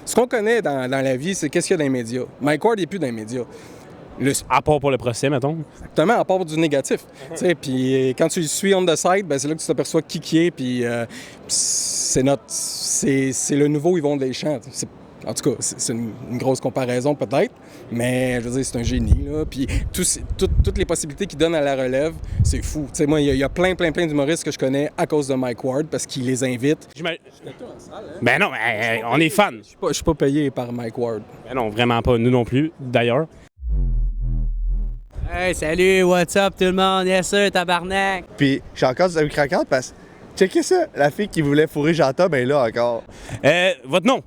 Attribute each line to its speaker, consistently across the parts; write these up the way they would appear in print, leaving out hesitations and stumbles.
Speaker 1: Ce qu'on connaît dans la vie, c'est qu'est-ce qu'il y a dans les médias. Mike Ward n'est plus dans les médias.
Speaker 2: À part pour le procès, mettons.
Speaker 1: Exactement, à part du négatif. Puis quand tu le suis on the side, ben, c'est là que tu t'aperçois qui est, puis c'est le nouveau Yvon Deschamps. En tout cas, c'est une grosse comparaison peut-être, mais je veux dire, c'est un génie. Là. Puis toutes les possibilités qu'il donne à la relève, c'est fou. Tu sais, moi, il y a plein d'humoristes que je connais à cause de Mike Ward parce qu'il les invite.
Speaker 2: Ben non, on est fans.
Speaker 1: Je suis pas payé par Mike Ward.
Speaker 2: Ben non, vraiment pas. Nous non plus, d'ailleurs.
Speaker 3: Hey, salut, what's up tout le monde? Yes sir, tabarnak!
Speaker 4: Puis, je suis encore sur un craquante parce que, checkez ça, la fille qui voulait fourrer Jean-Tom est là encore.
Speaker 2: Votre nom?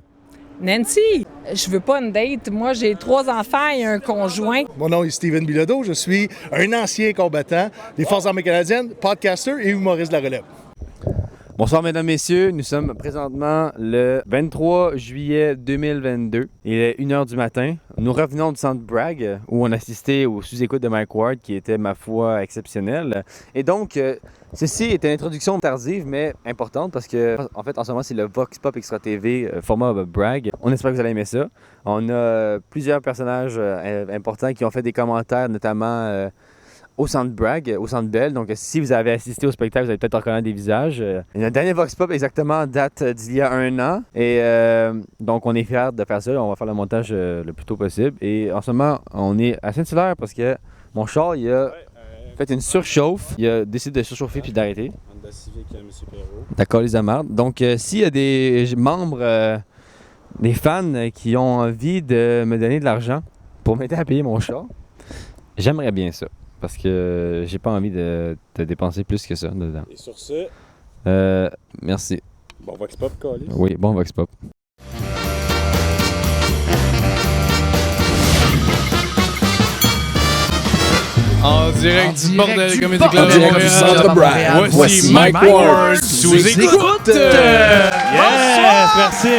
Speaker 5: Nancy, je veux pas une date. Moi, j'ai 3 enfants et un conjoint.
Speaker 6: Mon nom est Steven Bilodeau. Je suis un ancien combattant des Forces armées canadiennes, podcaster et humoriste de la relève.
Speaker 7: Bonsoir, mesdames, messieurs. Nous sommes présentement le 23 juillet 2022. Il est 1h du matin. Nous revenons du centre Bragg où on assistait au sous-écoute de Mike Ward qui était, ma foi, exceptionnel. Et donc, ceci est une introduction tardive mais importante parce que, en fait, en ce moment, c'est le Vox Pop Extra TV format Bragg. On espère que vous allez aimer ça. On a plusieurs personnages importants qui ont fait des commentaires, notamment au Centre Bragg, au Centre Bell. Donc, si vous avez assisté au spectacle, vous allez peut-être reconnaître des visages. Notre dernier Vox Pop, exactement, date d'il y a 1 an. Et donc, on est fiers de faire ça. On va faire le montage le plus tôt possible. Et en ce moment, on est à Saint-Hilaire parce que mon char, il a fait une surchauffe. Il a décidé de surchauffer puis d'arrêter. D'accord, les amardes. Donc, s'il y a des membres, des fans qui ont envie de me donner de l'argent pour m'aider à payer mon char, j'aimerais bien ça. Parce que j'ai pas envie de dépenser plus que ça dedans.
Speaker 2: Et sur ce...
Speaker 7: merci.
Speaker 2: Bon Vox Pop, Calis.
Speaker 7: Oui, bon Vox Pop.
Speaker 8: En direct du bordel Comédie Club
Speaker 1: En direct du centre Bragg.
Speaker 8: Voici Mike Ward sous écoute.
Speaker 2: Yes, merci.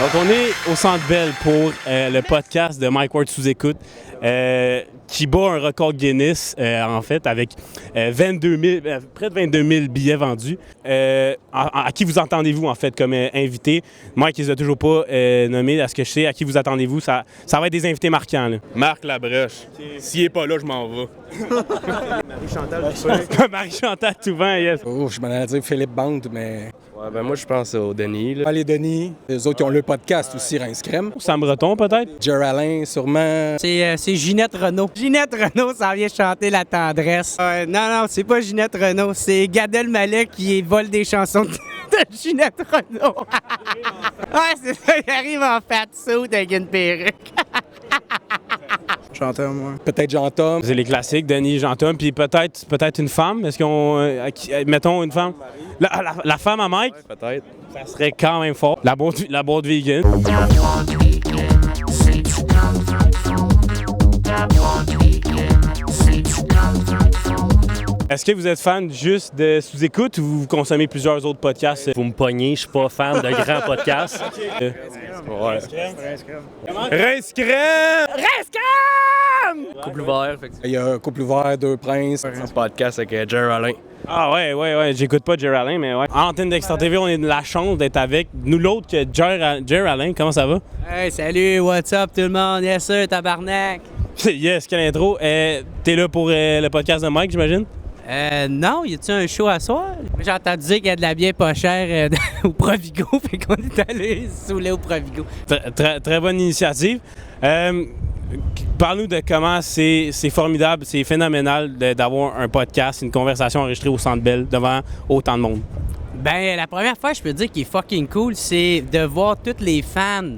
Speaker 2: Donc, on est au Centre Bell pour le podcast de Mike Ward sous écoute. Qui bat un record Guinness, en fait, avec près de 22 000 billets vendus. À qui vous attendez-vous, en fait, comme invité? Mike, il ne les a toujours pas nommés, à ce que je sais. À qui vous attendez-vous? Ça va être des invités marquants, là.
Speaker 9: Marc Labrèche. S'il n'est pas là, je m'en vais.
Speaker 4: Marie-Chantal Toupin.
Speaker 2: Marie-Chantal Toupin, yes.
Speaker 1: Oh, je m'en allais dire Philippe Bande, mais...
Speaker 9: Ouais, ben moi, je pense au Denis. Là.
Speaker 1: Pas les Denis, les autres qui ont le podcast aussi, Rince Crème.
Speaker 2: Sam Breton, peut-être?
Speaker 1: Jerry Alain, sûrement.
Speaker 3: C'est Ginette Renault. Ginette Renault, ça vient chanter La Tendresse. Non, c'est pas Ginette Renault, c'est Gad Elmaleh qui vole des chansons de Ginette Renault. Ouais, c'est ça, il arrive en fat suit avec une perruque.
Speaker 6: Jean-Tom, moi.
Speaker 1: Peut-être Jean-Tom.
Speaker 2: C'est les classiques, Denis, Jean-Tom, puis peut-être une femme. Est-ce qu'on... mettons une femme. La femme à Mike?
Speaker 9: Ouais, peut-être.
Speaker 2: Ça serait quand même fort. La boîte vegan. Est-ce que vous êtes fan juste de sous-écoute ou vous consommez plusieurs autres podcasts?
Speaker 10: Vous me pognez, je suis pas fan de grands podcasts.
Speaker 9: Ouais.
Speaker 2: Rince Crème!
Speaker 10: Couple ouvert, fait que...
Speaker 1: Il y a Couple ouvert, Deux Princes.
Speaker 9: Un podcast avec Jerry Alain.
Speaker 2: Ah ouais, j'écoute pas Jerry Alain, mais ouais. En antenne d'Extra TV, on a de la chance d'être avec nous l'autre que Jerry Alain. Comment ça va?
Speaker 3: Hey, salut, what's up tout le monde? Yes sir, tabarnak!
Speaker 2: Yes, quelle intro. T'es là pour le podcast de Mike, j'imagine?
Speaker 3: Non, y a-tu un show à soir? J'ai entendu dire qu'il y a de la bière pas chère au Provigo, fait qu'on est allé se saouler au Provigo.
Speaker 2: Très bonne initiative. Parle-nous de comment c'est formidable, c'est phénoménal d'avoir un podcast, une conversation enregistrée au Centre Bell devant autant de monde.
Speaker 3: Ben, la première fois, je peux dire qu'il est fucking cool, c'est de voir tous les fans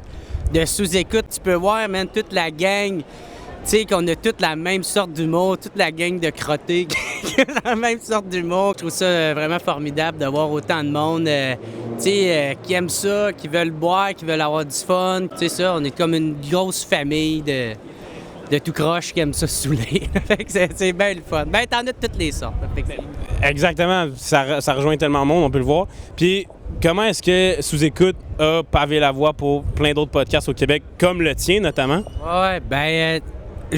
Speaker 3: de sous-écoute. Tu peux voir, man, toute la gang. Tu sais, qu'on a toute la même sorte d'humour, toute la gang de crottés qui a la même sorte d'humour. Je trouve ça vraiment formidable de voir autant de monde, tu sais, qui aiment ça, qui veulent boire, qui veulent avoir du fun. Tu sais, ça, on est comme une grosse famille de tout croche qui aiment ça se saouler. Fait que c'est bien le fun. Ben, t'en as de toutes les sortes.
Speaker 2: Exactement. Ça rejoint tellement de monde, on peut le voir. Puis, comment est-ce que Sous-Écoute a pavé la voie pour plein d'autres podcasts au Québec, comme le tien, notamment?
Speaker 3: Ouais, ben...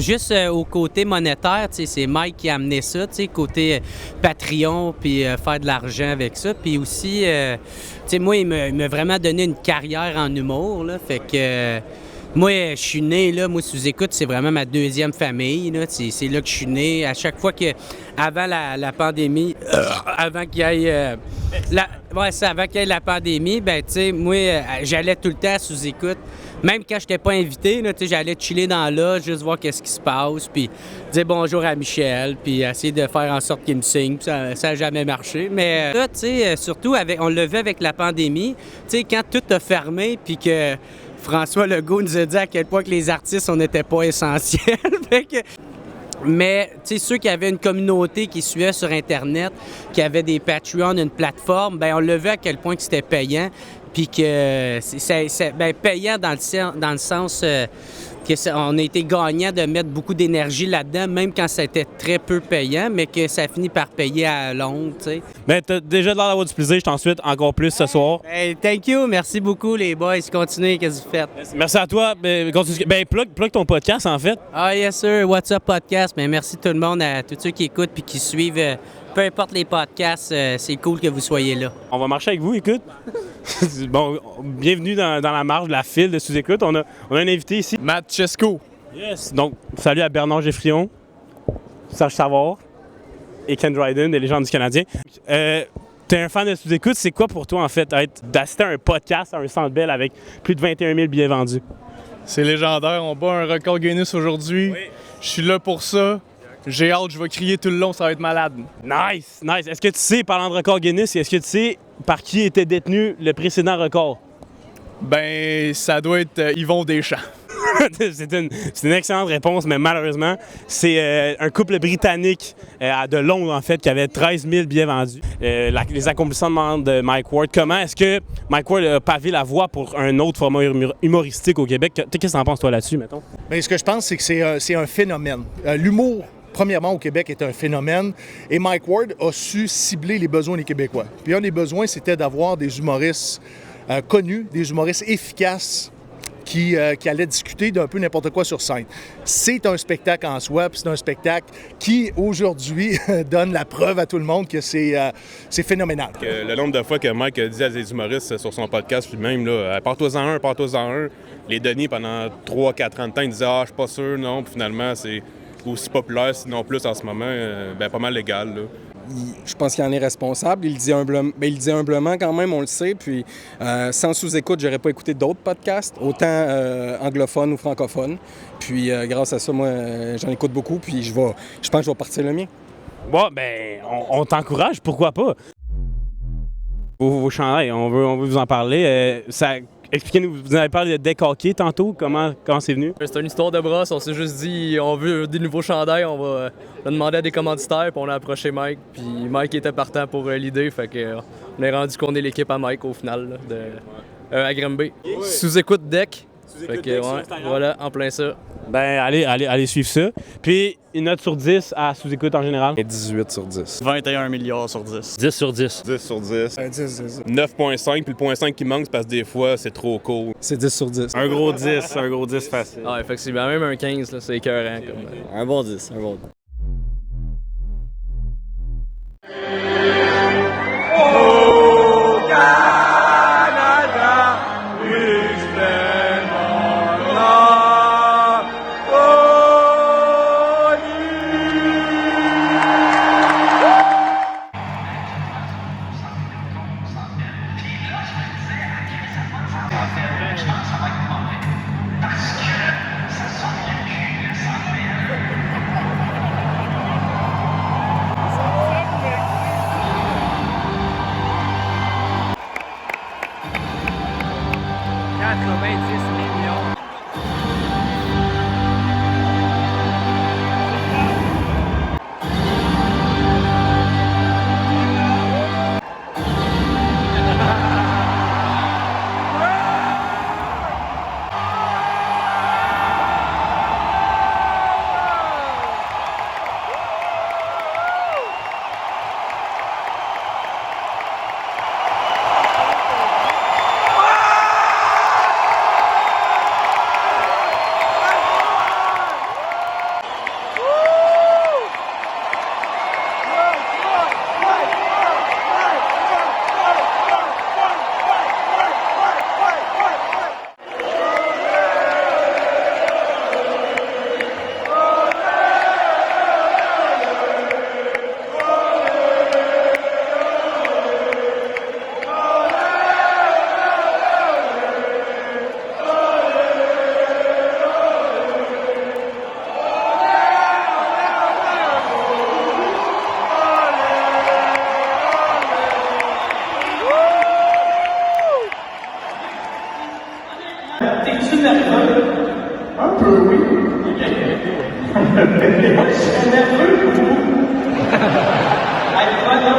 Speaker 3: juste au côté monétaire, c'est Mike qui a amené ça, côté Patreon, puis faire de l'argent avec ça. Puis aussi, moi, il m'a vraiment donné une carrière en humour, là, fait que... moi, je suis né, là, moi, Sous-Écoute, c'est vraiment ma deuxième famille, là, c'est là que je suis né. À chaque fois que, avant la pandémie, avant qu'il y ait... avant qu'il y ait la pandémie, ben, tu sais, moi, j'allais tout le temps à Sous-Écoute. Même quand je n'étais pas invité, là, j'allais chiller dans là, juste voir qu'est-ce qui se passe, puis dire bonjour à Michel, puis essayer de faire en sorte qu'il me signe. Ça n'a jamais marché. Mais là, tu sais, surtout, on l'a vu avec la pandémie, tu sais, quand tout a fermé, puis que François Legault nous a dit à quel point que les artistes, on n'était pas essentiels. Mais, tu sais, ceux qui avaient une communauté qui suivait sur Internet, qui avaient des Patreons, une plateforme, ben on l'a vu à quel point que c'était payant. Puis que c'est payant dans le sens qu'on a été gagnant de mettre beaucoup d'énergie là-dedans, même quand c'était très peu payant, mais que ça finit par payer à longue, tu sais.
Speaker 2: Ben, t'as déjà l'air d'avoir du plaisir, je t'en souhaite encore plus ce soir.
Speaker 3: Hey, thank you, merci beaucoup les boys, continuez, qu'est-ce que vous faites?
Speaker 2: Merci à toi, plug ton podcast en fait.
Speaker 3: Ah yes sir, What's Up Podcast, mais merci tout le monde, à tous ceux qui écoutent puis qui suivent, peu importe les podcasts, c'est cool que vous soyez là.
Speaker 2: On va marcher avec vous, écoute. Bon, bienvenue dans la marge de la file de Sous-Écoute. On a un invité ici.
Speaker 8: Matt Chesco.
Speaker 2: Yes. Donc, salut à Bernard Geffrion, Serge Savard et Ken Dryden, des légendes du Canadien. T'es un fan de Sous-Écoute. C'est quoi pour toi, en fait, d'assister à un podcast à un Centre Bell avec plus de 21 000 billets vendus?
Speaker 8: C'est légendaire. On bat un record Guinness aujourd'hui. Oui. Je suis là pour ça. J'ai hâte, je vais crier tout le long, ça va être malade.
Speaker 2: Nice, nice. Est-ce que tu sais, parlant de record Guinness, est-ce que tu sais par qui était détenu le précédent record?
Speaker 8: Ben, ça doit être Yvon Deschamps.
Speaker 2: C'est une excellente réponse, mais malheureusement, c'est un couple britannique de Londres, en fait, qui avait 13 000 billets vendus. Les accomplissements de Mike Ward. Comment est-ce que Mike Ward a pavé la voie pour un autre format humoristique au Québec? Qu'est-ce que tu en penses, toi, là-dessus, mettons?
Speaker 6: Bien, ce que je pense, c'est que c'est un phénomène. L'humour, premièrement, au Québec, est un phénomène. Et Mike Ward a su cibler les besoins des Québécois. Puis un des besoins, c'était d'avoir des humoristes connus, des humoristes efficaces qui allaient discuter d'un peu n'importe quoi sur scène. C'est un spectacle en soi, puis c'est un spectacle qui, aujourd'hui, donne la preuve à tout le monde que c'est phénoménal.
Speaker 9: Le nombre de fois que Mike a dit à des humoristes sur son podcast lui-même, là, parle-toi-en un. Les Denis, pendant 3-4 ans de temps, ils disaient « Ah, je suis pas sûr, non. » Puis finalement, c'est aussi populaire, sinon plus en ce moment, pas mal légal, là.
Speaker 1: Je pense qu'il en est responsable. Il le dit humblement quand même, on le sait. Puis sans Sous-Écoute, j'aurais pas écouté d'autres podcasts, autant anglophones ou francophones. Puis grâce à ça, moi, j'en écoute beaucoup. Puis je pense que je vais partir le mien.
Speaker 2: Bon, ben, on t'encourage, pourquoi pas? Vos chandails, on veut vous en parler. Expliquez-nous, vous avez parlé de deck hockey tantôt, comment c'est venu?
Speaker 10: C'est une histoire de brosse, on s'est juste dit on veut des nouveaux chandails, on va demander à des commanditaires, puis on a approché Mike, puis Mike était partant pour l'idée, fait que on est rendu qu'on est l'équipe à Mike au final, là, à Granby. Yeah. Sous-écoute deck. Fait que, ouais, voilà, en plein ça.
Speaker 2: Ben, allez suivre ça. Puis, une note sur 10 à Sous-Écoute en général?
Speaker 9: 18 sur 10.
Speaker 10: 21 milliards sur 10. 10 sur 10.
Speaker 9: 10 sur 10.
Speaker 1: 10.
Speaker 9: 9.5, puis le point 5 qui manque, c'est parce que des fois, c'est trop court.
Speaker 1: C'est 10 sur 10.
Speaker 2: Un gros 10 facile.
Speaker 10: Ah, effectivement, même un 15, là, c'est écœurant. Un bon 10, un bon 10.
Speaker 11: Es-tu nerveux? Un peu, oui. Je suis nerveux pour vous. Ne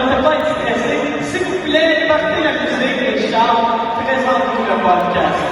Speaker 11: faites pas être stressé. S'il vous plaît, partez la musique et Charles, présente-nous le podcast.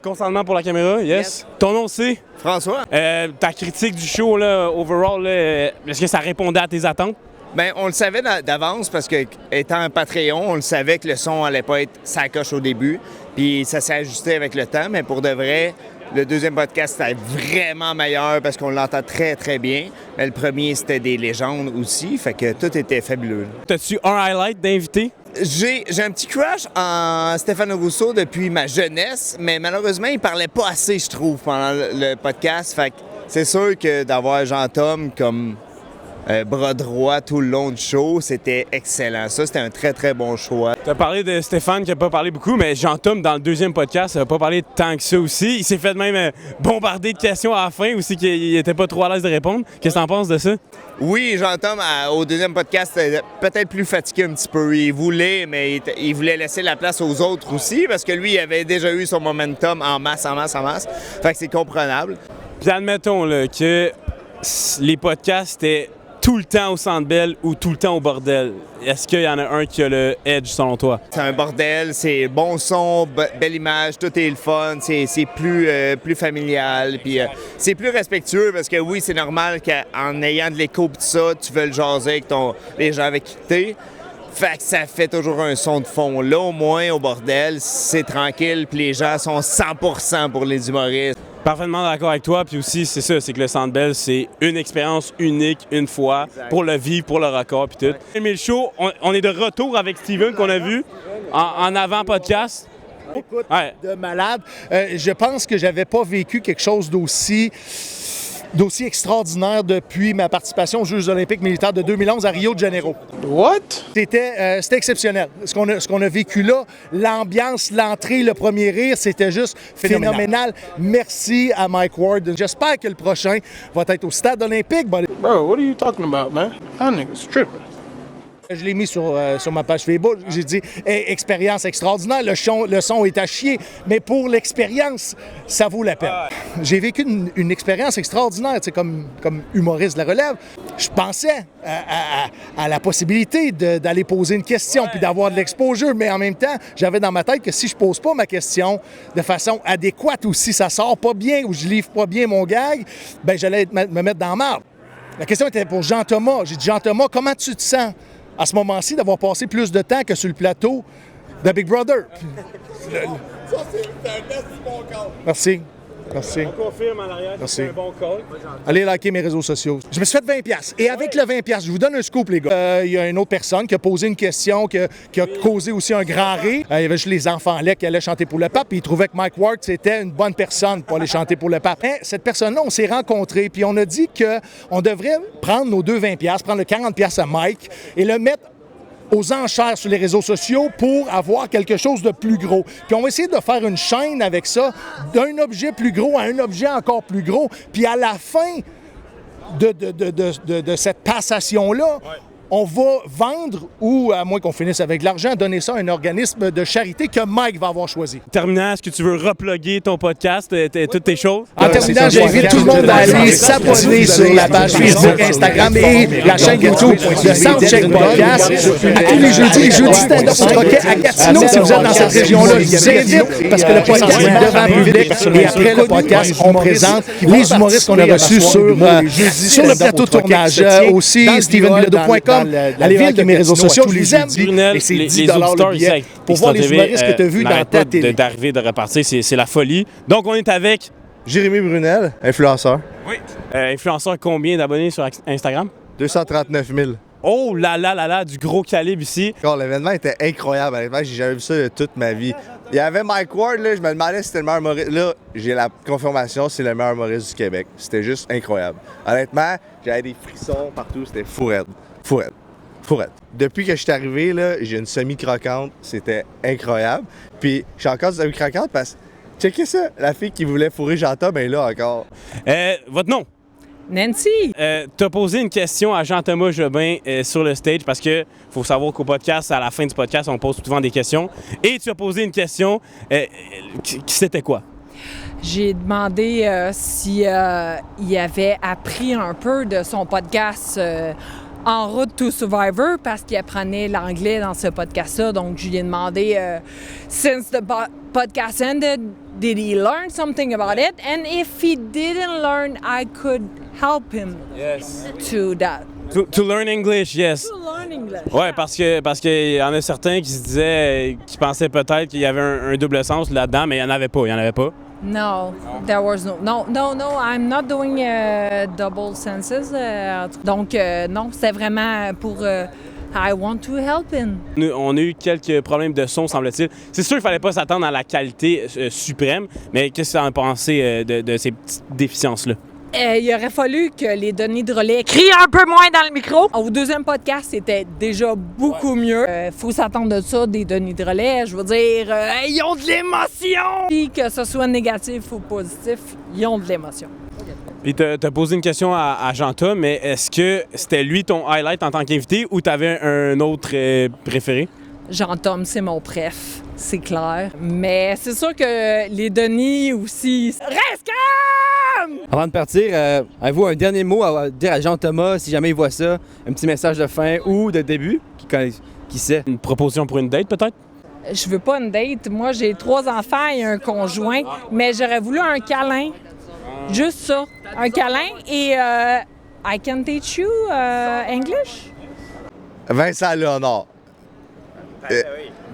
Speaker 2: Consentement pour la caméra, yes. Ton nom c'est?
Speaker 12: François.
Speaker 2: Ta critique du show, là, overall, là, est-ce que ça répondait à tes attentes?
Speaker 12: Bien, on le savait d'avance parce que, étant un Patreon, on le savait que le son allait pas être sa coche au début. Puis ça s'est ajusté avec le temps, mais pour de vrai, le deuxième podcast était vraiment meilleur parce qu'on l'entend très, très bien. Mais le premier, c'était des légendes aussi, fait que tout était fabuleux.
Speaker 2: T'as-tu un highlight d'invité?
Speaker 12: J'ai un petit crush en Stéphane Rousseau depuis ma jeunesse, mais malheureusement, il parlait pas assez, je trouve, pendant le podcast. Fait que c'est sûr que d'avoir Jean-Tom comme bras droit tout le long du show, c'était excellent. Ça, c'était un très, très bon choix.
Speaker 2: Tu as parlé de Stéphane qui n'a pas parlé beaucoup, mais Jean-Tom, dans le deuxième podcast, n'a pas parlé tant que ça aussi. Il s'est fait même bombarder de questions à la fin aussi, qu'il n'était pas trop à l'aise de répondre. Qu'est-ce que tu en penses de ça?
Speaker 12: Oui, Jean-Tom, au deuxième podcast, était peut-être plus fatigué un petit peu. Il voulait, mais il voulait laisser la place aux autres aussi, parce que lui, il avait déjà eu son momentum en masse. Fait que c'est comprenable.
Speaker 2: Puis admettons là, que les podcasts étaient tout le temps au Centre Bell ou tout le temps au bordel. Est-ce qu'il y en a un qui a le edge selon toi?
Speaker 12: C'est un bordel, c'est bon son, belle image, tout est le fun, c'est plus familial, puis c'est plus respectueux parce que oui, c'est normal qu'en ayant de l'écho pis tout ça, tu veux le jaser avec les gens avec qui t'es. Fait que ça fait toujours un son de fond. Là, au moins, au bordel, c'est tranquille, puis les gens sont 100% pour les humoristes.
Speaker 2: Parfaitement d'accord avec toi, puis aussi, c'est ça, c'est que le Centre Bell, c'est une expérience unique, une fois, pour le vivre, pour le record, puis tout. Mais le show, on est de retour avec Steven, qu'on a vu en avant-podcast.
Speaker 6: Écoute, de malade. Je pense que j'avais pas vécu quelque chose d'aussi extraordinaire depuis ma participation aux Jeux olympiques militaires de 2011 à Rio de Janeiro.
Speaker 8: What?
Speaker 6: C'était exceptionnel. Ce qu'on a vécu là, l'ambiance, l'entrée, le premier rire, c'était juste phénoménal. Merci à Mike Ward. J'espère que le prochain va être au stade olympique.
Speaker 8: Bro, what are you talking about, man? That nigga's tripping.
Speaker 6: Je l'ai mis sur ma page Facebook. J'ai dit expérience extraordinaire. Le son est à chier, mais pour l'expérience, ça vaut la peine. J'ai vécu une expérience extraordinaire, comme humoriste de la relève. Je pensais à la possibilité d'aller poser une question puis d'avoir de l'exposure, mais en même temps, j'avais dans ma tête que si je pose pas ma question de façon adéquate ou si ça sort pas bien ou je livre pas bien mon gag, ben j'allais me mettre dans la merde. La question était pour Jean-Thomas. J'ai dit, Jean-Thomas, comment tu te sens à ce moment-ci d'avoir passé plus de temps que sur le plateau de Big Brother?
Speaker 12: Ça, c'est un best bon call.
Speaker 6: Merci. Merci.
Speaker 2: On confirme en arrière que c'est un bon call.
Speaker 6: Allez liker mes réseaux sociaux. Je me suis fait 20$. Et avec le 20$, je vous donne un scoop, les gars. Il y a une autre personne qui a posé une question, qui a causé aussi un grand rire. Il y avait juste les enfants là qui allaient chanter pour le pape. Puis ils trouvaient que Mike Ward, c'était une bonne personne pour aller chanter pour le pape. Mais cette personne-là, on s'est rencontrés. Puis on a dit qu'on devrait prendre nos deux 20$, prendre le 40$ à Mike et le mettre aux enchères sur les réseaux sociaux pour avoir quelque chose de plus gros. Puis on va essayer de faire une chaîne avec ça, d'un objet plus gros à un objet encore plus gros. Puis à la fin de cette passation-là, on va vendre ou, à moins qu'on finisse avec de l'argent, donner ça à un organisme de charité que Mike va avoir choisi.
Speaker 2: Terminant, est-ce que tu veux reploguer ton podcast, toutes tes choses?
Speaker 6: En terminant, j'invite tout le monde à aller s'abonner sur la page Facebook, Instagram et la chaîne YouTube de Soundcheck Podcast. À tous les jeudis stand-up au Troquet à Gatineau. Si vous êtes dans cette région-là, je vous invite parce que le podcast est devant le public. Et après le podcast, on présente les humoristes qu'on a reçus sur le plateau de tournage. Aussi, stevenbilodeau.com. Allez de mes réseaux sociaux, je les aime. Et c'est 10$ le billet pour voir les humoristes que tu as vus dans ta télé.
Speaker 2: D'arriver, de repartir, c'est la folie. Donc, on est avec
Speaker 4: Jérémy Brunel, influenceur.
Speaker 2: Oui. Influenceur, combien d'abonnés sur Instagram?
Speaker 4: 239 000.
Speaker 2: Oh là là là là, du gros calibre ici.
Speaker 4: L'événement était incroyable. Honnêtement, j'ai jamais vu ça de toute ma vie. Il y avait Mike Ward, là, je me demandais si c'était le meilleur humoriste. Là, j'ai la confirmation, c'est le meilleur humoriste du Québec. C'était juste incroyable. Honnêtement, j'avais des frissons partout, c'était fou raide. Fou raide. Fourette. Depuis que je suis arrivé, là, j'ai une semi-croquante. C'était incroyable. Puis, j'ai encore une semi-croquante parce que, checkez ça, la fille qui voulait fourrer Jean-Tom est là encore.
Speaker 2: Votre nom?
Speaker 5: Nancy.
Speaker 2: Tu as posé une question à Jean-Thomas Jobin sur le stage parce que faut savoir qu'au podcast, à la fin du podcast, on pose souvent des questions. Et tu as posé une question. C'était quoi?
Speaker 5: J'ai demandé si il avait appris un peu de son podcast En route to Survivor parce qu'il apprenait l'anglais dans ce podcast-là. Donc, je lui ai demandé since the podcast ended, did he learn something about it? And if he didn't learn, I could help him to that.
Speaker 2: To learn English, yes.
Speaker 5: To learn English.
Speaker 2: Ouais, parce qu'il y en a certains qui se disaient, qui pensaient peut-être qu'il y avait un double sens là-dedans, mais il n'y en avait pas.
Speaker 5: No, there was no, I'm not doing double senses. Donc, non, c'était vraiment pour I want to help him.
Speaker 2: On a eu quelques problèmes de son, semble-t-il. C'est sûr qu'il fallait pas s'attendre à la qualité suprême, mais qu'est-ce que tu en as pensé de ces petites déficiences-là?
Speaker 5: Il aurait fallu que les données de relais crient un peu moins dans le micro. Au deuxième podcast, c'était déjà beaucoup mieux. Faut s'attendre de ça, des données de relais. Je veux dire, ils ont de l'émotion! Puis que ce soit négatif ou positif, ils ont de l'émotion.
Speaker 2: Puis t'as posé une question à Jean-Tom, mais est-ce que c'était lui ton highlight en tant qu'invité ou t'avais un autre préféré?
Speaker 5: Jean-Tom, c'est mon préf, c'est clair. Mais c'est sûr que les Denis aussi... Reste calme!
Speaker 7: Avant de partir, avez-vous un dernier mot à dire à Jean-Thomas si jamais il voit ça? Un petit message de fin ou de début? Qui sait?
Speaker 2: Une proposition pour une date, peut-être?
Speaker 5: Je veux pas une date. Moi, j'ai 3 enfants et un conjoint, mais j'aurais voulu un câlin. Juste ça. Un câlin et I can teach you English.
Speaker 4: Vincent Léonard.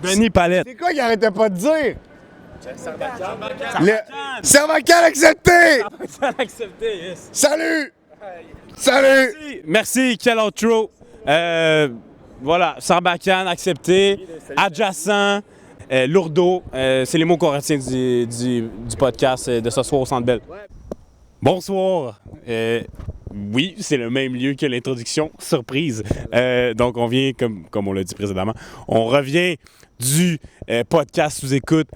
Speaker 2: Denis Palette.
Speaker 4: C'est quoi qu'il arrêtait pas de dire? Sarbacane accepté!
Speaker 2: Sarbacane accepté, yes.
Speaker 4: Salut! Salut!
Speaker 2: Merci, quel outro. Voilà, Sarbacane accepté, adjacent, lourdeau. C'est les mots qu'on retient du podcast de ce soir au Centre Bell. Bonsoir. Oui, c'est le même lieu que l'introduction. Surprise. Donc, on vient, comme on l'a dit précédemment, on revient du podcast sous-écoute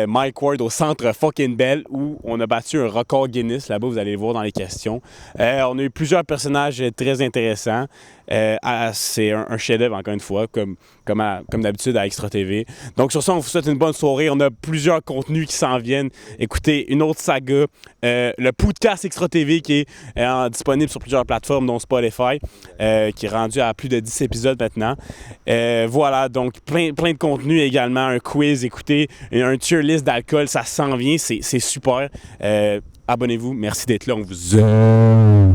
Speaker 2: Mike Ward au Centre fucking Bell où on a battu un record Guinness. Là-bas, vous allez le voir dans les questions. On a eu plusieurs personnages très intéressants. C'est un chef-d'œuvre, encore une fois, comme d'habitude à Extra TV. Donc, sur ça, on vous souhaite une bonne soirée. On a plusieurs contenus qui s'en viennent. Écoutez, une autre saga, le podcast Extra TV qui est disponible sur plusieurs plateformes, dont Spotify, qui est rendu à plus de 10 épisodes maintenant. Voilà, donc plein de contenus également. Un quiz, écoutez, un tier list d'alcool, ça s'en vient, c'est super. Abonnez-vous, merci d'être là, on vous aime.